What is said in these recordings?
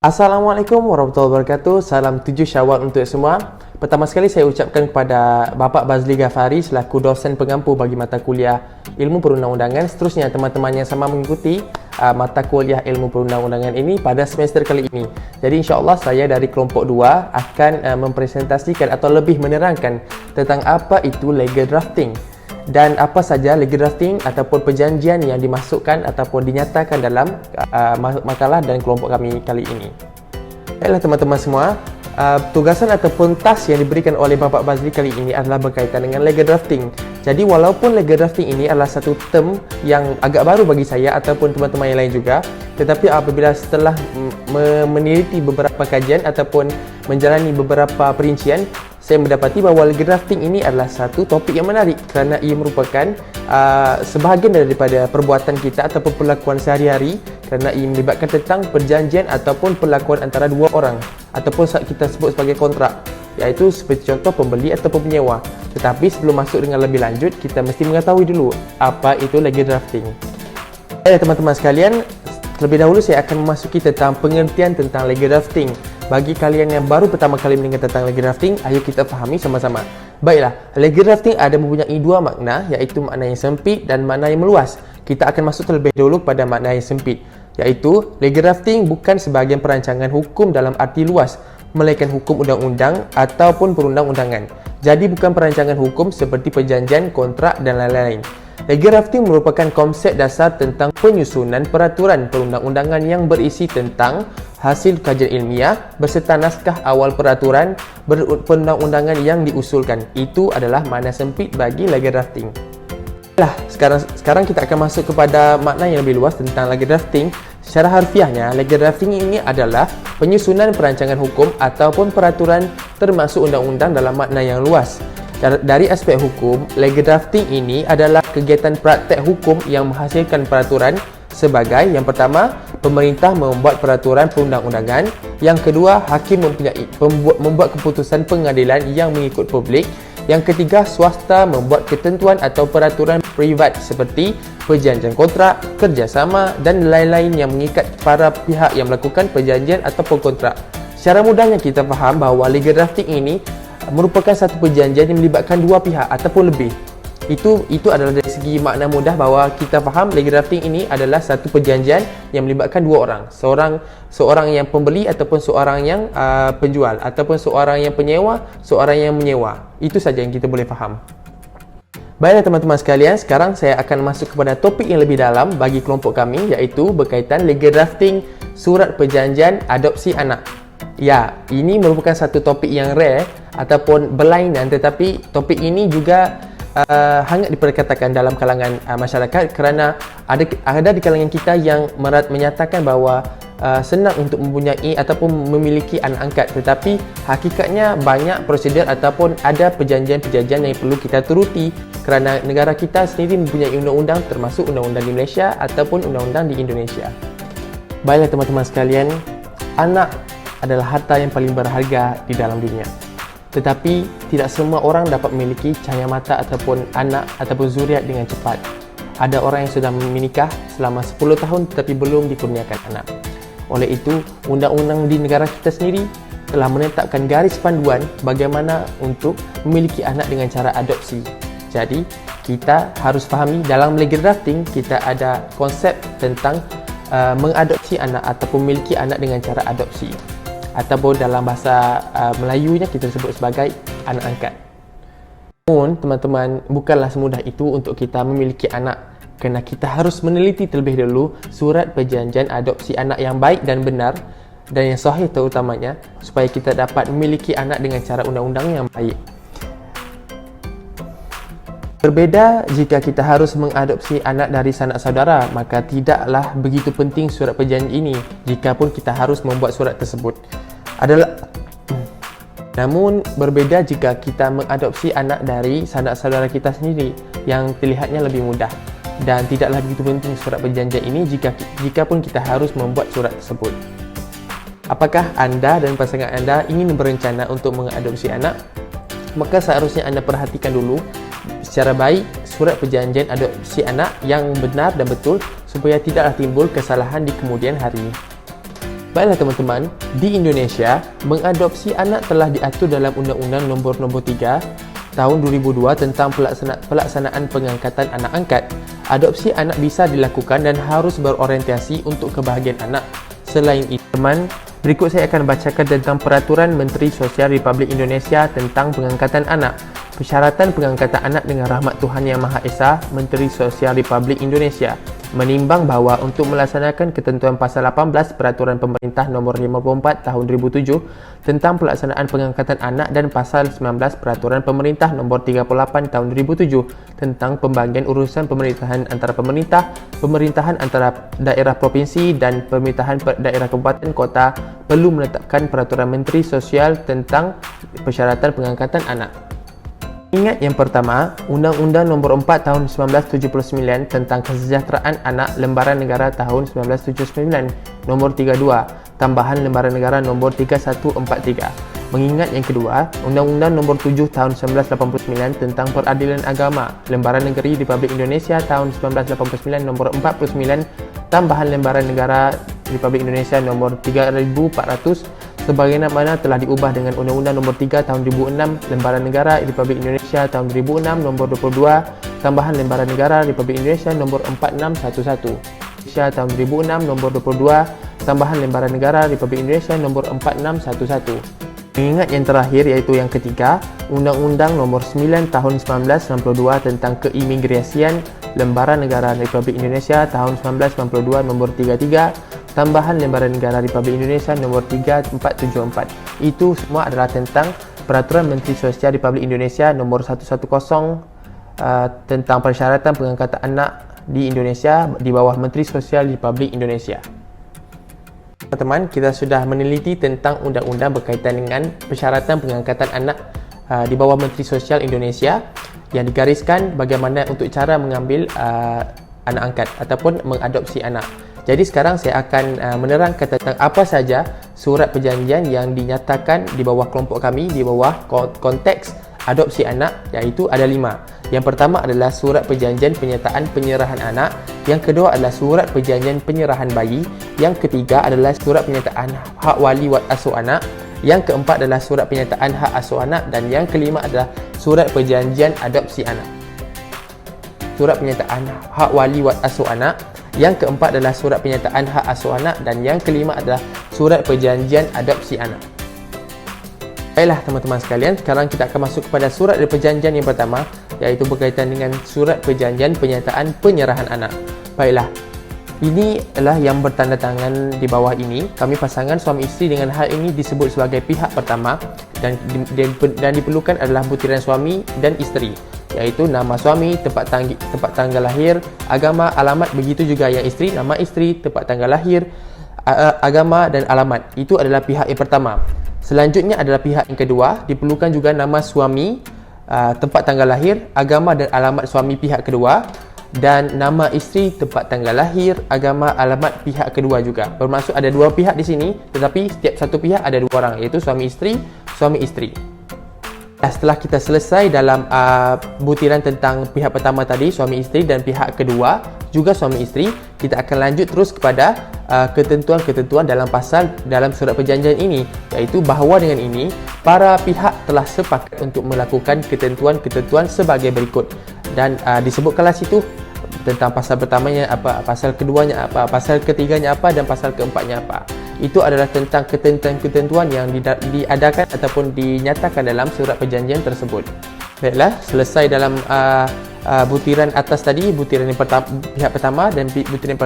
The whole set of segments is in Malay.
Assalamualaikum warahmatullahi wabarakatuh. Salam 7 Syawal untuk semua. Pertama sekali saya ucapkan kepada Bapak Bazli Ghafari selaku dosen pengampu bagi mata kuliah Ilmu Perundang-undangan. Seterusnya teman-teman yang sama mengikuti mata kuliah Ilmu Perundang-undangan ini pada semester kali ini. Jadi insya-Allah saya dari kelompok 2 akan mempresentasikan atau lebih menerangkan tentang apa itu legal drafting dan apa saja legal drafting ataupun perjanjian yang dimasukkan ataupun dinyatakan dalam makalah dan kelompok kami kali ini. Baiklah teman-teman semua, tugasan ataupun task yang diberikan oleh Bapak Bazli kali ini adalah berkaitan dengan legal drafting. Jadi walaupun legal drafting ini adalah satu term yang agak baru bagi saya ataupun teman-teman yang lain juga, tetapi apabila setelah meneliti beberapa kajian ataupun menjalani beberapa perincian, saya mendapati bahawa legal drafting ini adalah satu topik yang menarik kerana ia merupakan sebahagian daripada perbuatan kita ataupun perlakuan sehari-hari, kerana ia melibatkan tentang perjanjian ataupun perlakuan antara dua orang ataupun kita sebut sebagai kontrak, iaitu seperti contoh pembeli ataupun penyewa. Tetapi sebelum masuk dengan lebih lanjut, kita mesti mengetahui dulu apa itu legal drafting. Teman-teman sekalian, terlebih dahulu saya akan memasuki tentang pengertian tentang legal drafting. Bagi kalian yang baru pertama kali mendengar tentang legal drafting, ayo kita fahami sama-sama. Baiklah, legal drafting ada mempunyai dua makna, iaitu makna yang sempit dan makna yang meluas. Kita akan masuk terlebih dahulu pada makna yang sempit, iaitu legal drafting bukan sebahagian perancangan hukum dalam arti luas, melainkan hukum undang-undang ataupun perundang-undangan. Jadi bukan perancangan hukum seperti perjanjian, kontrak dan lain-lain. Legal drafting merupakan konsep dasar tentang penyusunan peraturan perundang-undangan yang berisi tentang hasil kajian ilmiah beserta naskah awal peraturan perundang-undangan yang diusulkan. Itu adalah makna sempit bagi legal drafting. Sekarang kita akan masuk kepada makna yang lebih luas tentang legal drafting. Secara harfiahnya, legal drafting ini adalah penyusunan perancangan hukum ataupun peraturan termasuk undang-undang dalam makna yang luas. Dari aspek hukum, legal drafting ini adalah kegiatan praktek hukum yang menghasilkan peraturan sebagai yang pertama, pemerintah membuat peraturan perundang-undangan, yang kedua, hakim membuat keputusan pengadilan yang mengikut publik, yang ketiga, swasta membuat ketentuan atau peraturan privat seperti perjanjian kontrak, kerjasama dan lain-lain yang mengikat para pihak yang melakukan perjanjian ataupun kontrak. Secara mudahnya kita faham bahawa legal drafting ini merupakan satu perjanjian yang melibatkan dua pihak ataupun lebih. Itu adalah dari segi makna mudah bahawa kita faham legal drafting ini adalah satu perjanjian yang melibatkan dua orang. Seorang yang pembeli ataupun seorang yang penjual ataupun seorang yang penyewa, seorang yang menyewa. Itu saja yang kita boleh faham. Baiklah teman-teman sekalian, sekarang saya akan masuk kepada topik yang lebih dalam bagi kelompok kami, iaitu berkaitan legal drafting surat perjanjian adopsi anak. Ya, ini merupakan satu topik yang rare ataupun berlainan, tetapi topik ini juga hangat diperkatakan dalam kalangan masyarakat kerana ada di kalangan kita yang menyatakan bahawa senang untuk mempunyai ataupun memiliki anak angkat, tetapi hakikatnya banyak prosedur ataupun ada perjanjian-perjanjian yang perlu kita turuti kerana negara kita sendiri mempunyai undang-undang, termasuk undang-undang di Malaysia ataupun undang-undang di Indonesia. Baiklah teman-teman sekalian, anak adalah harta yang paling berharga di dalam dunia. Tetapi tidak semua orang dapat memiliki cahaya mata ataupun anak ataupun zuriat dengan cepat. Ada orang yang sudah menikah selama 10 tahun tetapi belum dikurniakan anak. Oleh itu, undang-undang di negara kita sendiri telah menetapkan garis panduan bagaimana untuk memiliki anak dengan cara adopsi. Jadi, kita harus fahami dalam legal drafting kita ada konsep tentang mengadopsi anak ataupun memiliki anak dengan cara adopsi, ataupun dalam bahasa Melayunya kita sebut sebagai anak angkat. Namun teman-teman, bukanlah semudah itu untuk kita memiliki anak, kerana kita harus meneliti terlebih dahulu surat perjanjian adopsi anak yang baik dan benar dan yang sahih terutamanya, supaya kita dapat memiliki anak dengan cara undang-undang yang baik. Berbeza jika kita harus mengadopsi anak dari sanak saudara, maka tidaklah begitu penting surat perjanjian ini jikapun kita harus membuat surat tersebut. Namun berbeza jika kita mengadopsi anak dari sanak saudara kita sendiri, yang terlihatnya lebih mudah, dan tidaklah begitu penting surat perjanjian ini jikapun kita harus membuat surat tersebut. Apakah anda dan pasangan anda ingin berencana untuk mengadopsi anak? Maka seharusnya anda perhatikan dulu secara baik surat perjanjian adopsi anak yang benar dan betul, supaya tidaklah timbul kesalahan di kemudian hari. Baiklah teman-teman, di Indonesia, mengadopsi anak telah diatur dalam Undang-Undang Nombor 3 Tahun 2002 tentang pelaksanaan pengangkatan anak angkat. Adopsi anak bisa dilakukan dan harus berorientasi untuk kebahagiaan anak. Selain itu, teman, berikut saya akan bacakan tentang Peraturan Menteri Sosial Republik Indonesia tentang pengangkatan anak. Persyaratan pengangkatan anak dengan rahmat Tuhan Yang Maha Esa, Menteri Sosial Republik Indonesia menimbang bahawa untuk melaksanakan ketentuan pasal 18 Peraturan Pemerintah Nombor 54 Tahun 2007 tentang pelaksanaan pengangkatan anak dan pasal 19 Peraturan Pemerintah Nombor 38 Tahun 2007 tentang pembagian urusan pemerintahan antara pemerintah, pemerintahan antara daerah provinsi dan pemerintahan daerah kabupaten kota perlu menetapkan Peraturan Menteri Sosial tentang persyaratan pengangkatan anak. Ingat yang pertama, Undang-Undang Nombor 4 Tahun 1979 tentang Kesejahteraan Anak Lembaran Negara Tahun 1979, Nombor 32, tambahan Lembaran Negara Nombor 3143. Mengingat yang kedua, Undang-Undang Nombor 7 Tahun 1989 tentang Peradilan Agama Lembaran Negeri Republik Indonesia Tahun 1989, Nombor 49, tambahan Lembaran Negara Republik Indonesia Nombor 3400 sebagaimana telah diubah dengan Undang-Undang Nombor 3 Tahun 2006 Lembaran Negara Republik Indonesia Tahun 2006 Nombor 22 tambahan Lembaran Negara Republik Indonesia Nombor 4611 Indonesia Tahun 2006 Nombor 22 tambahan Lembaran Negara Republik Indonesia Nombor 4611. Mengingat yang terakhir iaitu yang ketiga, Undang-Undang Nombor 9 Tahun 1992 tentang Keimigrasian Lembaran Negara Republik Indonesia Tahun 1992 Nombor 33 tambahan Lembaran Negara Republik Indonesia Nombor 3474. Itu semua adalah tentang Peraturan Menteri Sosial Republik Indonesia Nombor 110 tentang persyaratan pengangkatan anak di Indonesia di bawah Menteri Sosial Republik Indonesia. Teman-teman, kita sudah meneliti tentang undang-undang berkaitan dengan persyaratan pengangkatan anak di bawah Menteri Sosial Indonesia yang digariskan bagaimana untuk cara mengambil anak angkat ataupun mengadopsi anak. Jadi sekarang saya akan menerangkan tentang apa saja surat perjanjian yang dinyatakan di bawah kelompok kami di bawah konteks adopsi anak, iaitu ada 5. Yang pertama adalah surat perjanjian penyertaan penyerahan anak, yang kedua adalah surat perjanjian penyerahan bayi, yang ketiga adalah surat penyertaan hak wali asuh anak, yang keempat adalah surat penyertaan hak asuh anak dan yang kelima adalah surat perjanjian adopsi anak. Surat penyertaan hak wali asuh anak, yang keempat adalah surat penyertaan hak asuh anak dan yang kelima adalah surat perjanjian adopsi anak. Baiklah teman-teman sekalian, sekarang kita akan masuk kepada surat perjanjian yang pertama, iaitu berkaitan dengan surat perjanjian penyertaan penyerahan anak. Baiklah, ini adalah yang bertanda tangan di bawah ini. Kami pasangan suami isteri dengan hal ini disebut sebagai pihak pertama dan diperlukan adalah butiran suami dan isteri, iaitu nama suami, tempat tanggal lahir, agama, alamat. Begitu juga yang isteri, nama isteri, tempat tanggal lahir, agama dan alamat. Itu adalah pihak yang pertama. Selanjutnya adalah pihak yang kedua. Diperlukan juga nama suami, tempat tanggal lahir, agama dan alamat suami pihak kedua, dan nama isteri, tempat tanggal lahir, agama, alamat pihak kedua juga. Bermaksud ada dua pihak di sini, tetapi setiap satu pihak ada dua orang, iaitu suami isteri, suami isteri. Setelah kita selesai dalam butiran tentang pihak pertama tadi, suami isteri, dan pihak kedua juga suami isteri, kita akan lanjut terus kepada ketentuan-ketentuan dalam surat perjanjian ini, iaitu bahawa dengan ini para pihak telah sepakat untuk melakukan ketentuan-ketentuan sebagai berikut, dan disebutkanlah situ tentang pasal pertamanya apa, pasal keduanya apa, pasal ketiganya apa dan pasal keempatnya apa. Itu adalah tentang ketentuan-ketentuan yang diadakan ataupun dinyatakan dalam surat perjanjian tersebut. Baiklah, selesai dalam butiran atas tadi, butiran yang pihak pertama dan butiran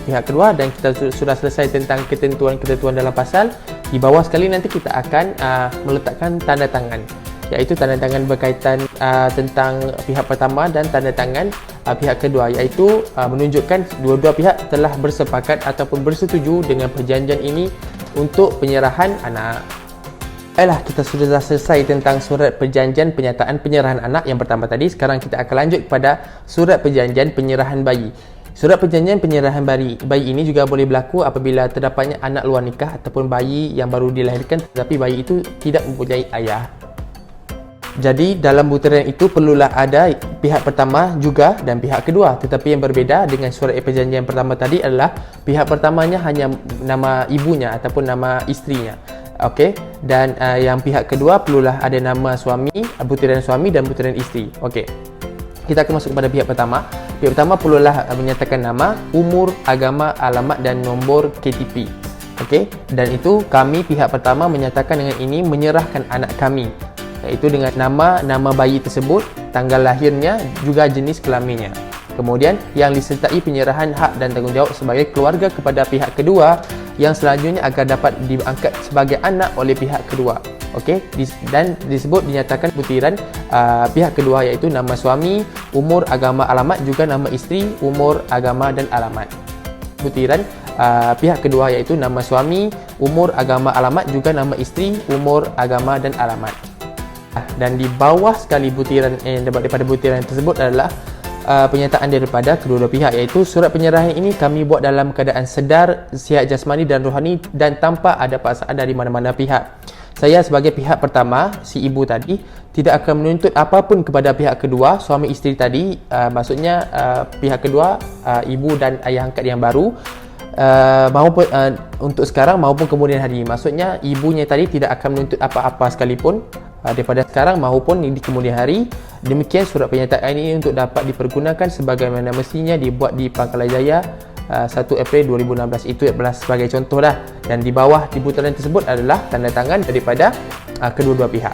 pihak kedua, dan kita sudah selesai tentang ketentuan-ketentuan dalam pasal. Di bawah sekali nanti kita akan meletakkan tanda tangan, iaitu tanda tangan berkaitan tentang pihak pertama dan tanda tangan pihak kedua, iaitu menunjukkan dua-dua pihak telah bersepakat ataupun bersetuju dengan perjanjian ini untuk penyerahan anak. Baiklah, kita sudah selesai tentang surat perjanjian penyertaan penyerahan anak yang pertama tadi. Sekarang kita akan lanjut kepada surat perjanjian penyerahan bayi. Surat perjanjian penyerahan bayi ini juga boleh berlaku apabila terdapatnya anak luar nikah ataupun bayi yang baru dilahirkan tetapi bayi itu tidak mempunyai ayah. Jadi dalam butiran itu perlulah ada pihak pertama juga dan pihak kedua. Tetapi yang berbeza dengan surat perjanjian pertama tadi adalah pihak pertamanya hanya nama ibunya ataupun nama isterinya. Okey, dan yang pihak kedua perlulah ada nama suami, butiran suami dan butiran isteri. Okey. Kita akan masuk kepada pihak pertama. Pihak pertama perlulah menyatakan nama, umur, agama, alamat dan nombor KTP. Okey, dan itu kami pihak pertama menyatakan dengan ini menyerahkan anak kami, iaitu dengan nama bayi tersebut, tanggal lahirnya, juga jenis kelaminnya. Kemudian yang disertai penyerahan hak dan tanggungjawab sebagai keluarga kepada pihak kedua yang selanjutnya agar dapat diangkat sebagai anak oleh pihak kedua. Okey, dan disebut dinyatakan butiran pihak kedua iaitu nama suami, umur, agama, alamat, juga nama isteri, umur, agama dan alamat. Butiran pihak kedua iaitu nama suami, umur, agama, alamat, juga nama isteri, umur, agama dan alamat. Dan di bawah sekali butiran daripada butiran tersebut adalah pernyataan daripada kedua-dua pihak, iaitu surat penyerahan ini kami buat dalam keadaan sedar, sihat jasmani dan rohani dan tanpa ada paksaan dari mana-mana pihak. Saya sebagai pihak pertama, si ibu tadi, tidak akan menuntut apapun kepada pihak kedua, suami isteri tadi, maksudnya pihak kedua, ibu dan ayah angkat yang baru, maupun untuk sekarang maupun kemudian hari. Maksudnya ibunya tadi tidak akan menuntut apa-apa sekalipun daripada sekarang maupun di kemudian hari. Demikian surat pernyataan ini untuk dapat dipergunakan sebagaimana mestinya dibuat di Pangkalan Jaya 1 April 2016. Itu adalah sebagai contoh dah. Dan di bawah di butiran tersebut adalah tanda tangan daripada kedua-dua pihak.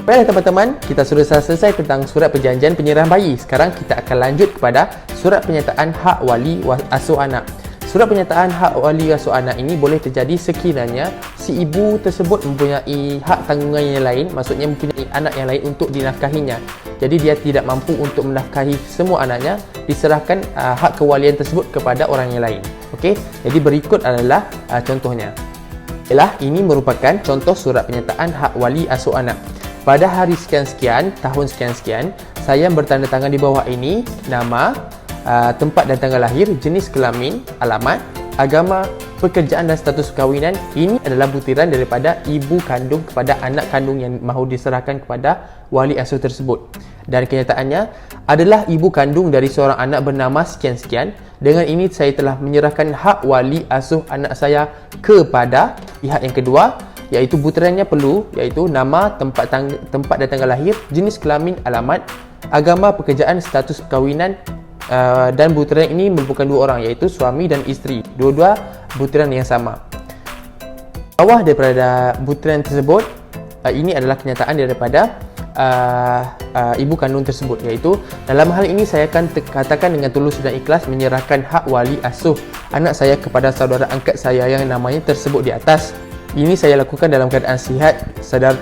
Baiklah teman-teman, kita sudah selesai tentang surat perjanjian penyerahan bayi. Sekarang kita akan lanjut kepada surat pernyataan hak wali asuh anak. Surat pernyataan hak wali asuh anak ini boleh terjadi sekiranya si ibu tersebut mempunyai hak tanggungan yang lain, maksudnya mempunyai anak yang lain untuk dinafkahinya. Jadi dia tidak mampu untuk menafkahi semua anaknya, diserahkan hak kewalian tersebut kepada orang yang lain. Okey, jadi berikut adalah contohnya. Ini merupakan contoh surat pernyataan hak wali asuh anak. Pada hari sekian-sekian, tahun sekian-sekian, saya bertanda tangan di bawah ini nama, tempat dan tanggal lahir, jenis kelamin, alamat, agama, pekerjaan dan status perkahwinan. Ini adalah butiran daripada ibu kandung kepada anak kandung yang mahu diserahkan kepada wali asuh tersebut. Dan kenyataannya adalah ibu kandung dari seorang anak bernama sekian-sekian. Dengan ini saya telah menyerahkan hak wali asuh anak saya kepada pihak yang kedua, iaitu butirannya perlu, iaitu nama, tempat dan tanggal lahir, jenis kelamin, alamat, agama, pekerjaan, status perkahwinan, dan butiran ini merupakan dua orang, iaitu suami dan isteri. Dua-dua butiran yang sama. Bawah daripada butiran tersebut, ini adalah kenyataan daripada ibu kandung tersebut, iaitu dalam hal ini saya akan katakan dengan tulus dan ikhlas menyerahkan hak wali asuh anak saya kepada saudara angkat saya yang namanya tersebut di atas. Ini saya lakukan dalam keadaan sihat, sadar,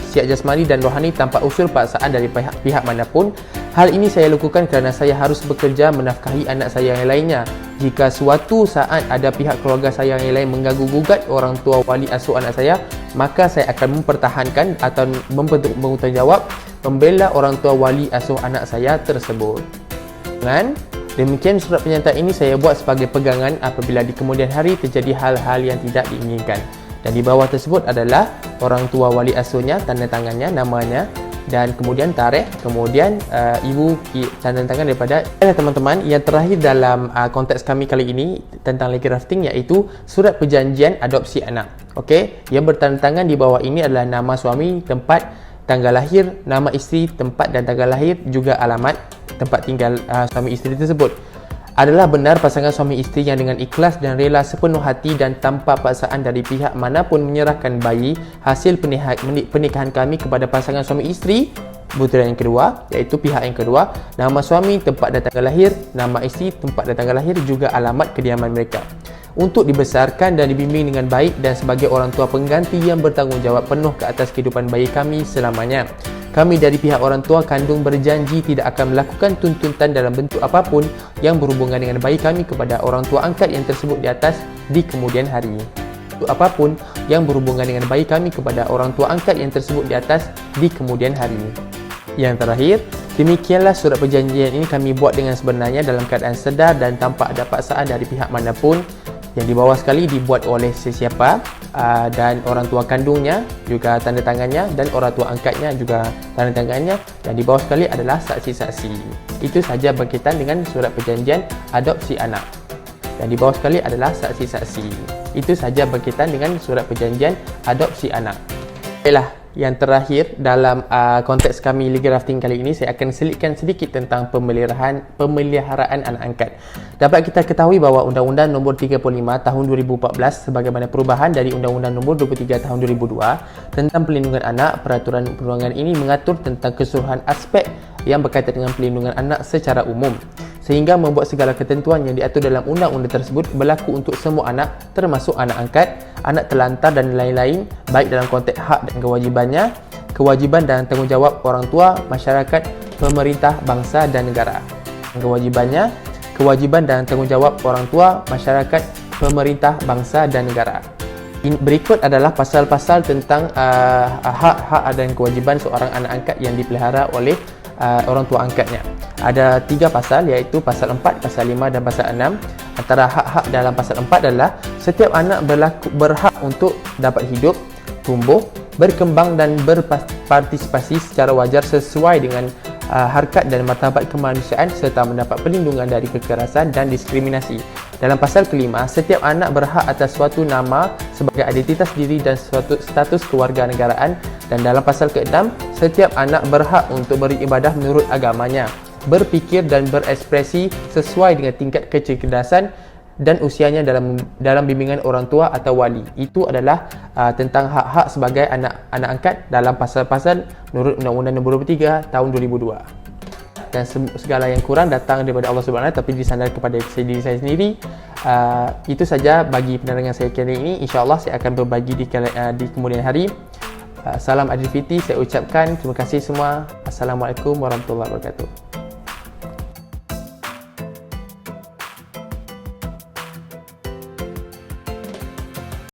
sihat jasmani dan rohani tanpa unsur paksaan dari pihak manapun. Hal ini saya lakukan kerana saya harus bekerja menafkahi anak saya yang lainnya. Jika suatu saat ada pihak keluarga saya yang lain mengganggu-gugat orang tua wali asuh anak saya, maka saya akan mempertahankan atau bertanggungjawab membela orang tua wali asuh anak saya tersebut. Dan demikian surat pernyataan ini saya buat sebagai pegangan apabila di kemudian hari terjadi hal-hal yang tidak diinginkan. Dan di bawah tersebut adalah orang tua wali asuhnya, tanda tangannya, namanya dan kemudian tarikh, kemudian ibu tanda tangan daripada teman-teman. Yang terakhir dalam konteks kami kali ini tentang legal drafting, iaitu surat perjanjian adopsi anak. Okey, yang bertanda tangan di bawah ini adalah nama suami, tempat, tanggal lahir, nama isteri, tempat dan tanggal lahir, juga alamat tempat tinggal suami isteri tersebut. Adalah benar pasangan suami isteri yang dengan ikhlas dan rela sepenuh hati dan tanpa paksaan dari pihak manapun menyerahkan bayi hasil pernikahan kami kepada pasangan suami isteri, butiran yang kedua, iaitu pihak yang kedua, nama suami, tempat dan tanggal lahir, nama isteri, tempat dan tanggal lahir, juga alamat kediaman mereka, untuk dibesarkan dan dibimbing dengan baik dan sebagai orang tua pengganti yang bertanggungjawab penuh ke atas kehidupan bayi kami selamanya. Kami dari pihak orang tua kandung berjanji tidak akan melakukan tuntutan dalam bentuk apapun yang berhubungan dengan bayi kami kepada orang tua angkat yang tersebut di atas di kemudian hari. Bentuk apapun yang berhubungan dengan bayi kami kepada orang tua angkat yang tersebut di atas di kemudian hari. Yang terakhir, demikianlah surat perjanjian ini kami buat dengan sebenarnya dalam keadaan sedar dan tanpa ada paksaan dari pihak manapun. Yang di bawah sekali dibuat oleh sesiapa, dan orang tua kandungnya juga tanda tangannya, dan orang tua angkatnya juga tanda tangannya, dan di bawah sekali adalah saksi-saksi. Itu saja berkaitan dengan surat perjanjian adopsi anak. Dan di bawah sekali adalah saksi-saksi. Itu saja berkaitan dengan surat perjanjian adopsi anak. Baiklah, yang terakhir dalam konteks kami legal drafting kali ini, saya akan selitkan sedikit tentang pemeliharaan anak angkat. Dapat kita ketahui bahawa Undang-Undang Nombor 35 Tahun 2014 sebagaimana perubahan dari Undang-Undang Nombor 23 Tahun 2002 tentang pelindungan anak, peraturan perundangan ini mengatur tentang keseluruhan aspek yang berkaitan dengan pelindungan anak secara umum, sehingga membuat segala ketentuan yang diatur dalam undang-undang tersebut berlaku untuk semua anak, termasuk anak angkat, anak terlantar dan lain-lain, baik dalam konteks hak dan kewajibannya, kewajiban dan tanggungjawab orang tua, masyarakat, pemerintah, bangsa dan negara. Kewajibannya, kewajiban dan tanggungjawab orang tua, masyarakat, pemerintah, bangsa dan negara. Berikut adalah pasal-pasal tentang hak-hak dan kewajiban seorang anak angkat yang dipelihara oleh orang tua angkatnya. Ada 3 pasal, iaitu pasal 4, pasal 5 dan pasal 6. Antara hak-hak dalam pasal 4 adalah setiap anak berhak untuk dapat hidup, tumbuh, berkembang dan berpartisipasi secara wajar sesuai dengan harkat dan martabat kemanusiaan serta mendapat perlindungan dari kekerasan dan diskriminasi. Dalam pasal kelima, setiap anak berhak atas suatu nama sebagai identitas diri dan suatu status kewarganegaraan, dan dalam pasal ke-6, setiap anak berhak untuk beribadah menurut agamanya, berfikir dan berekspresi sesuai dengan tingkat kecerdasan dan usianya dalam bimbingan orang tua atau wali. Itu adalah tentang hak-hak sebagai anak angkat dalam pasal-pasal menurut Undang-Undang Nombor 23 Tahun 2002. Dan segala yang kurang datang daripada Allah Subhanahu Wa Taala, tapi disandar kepada diri saya sendiri. Itu saja bagi penerangan saya kali ini. InsyaAllah saya akan berbagi di kemudian hari. Salam Aidilfitri saya ucapkan. Terima kasih semua. Assalamualaikum warahmatullahi wabarakatuh.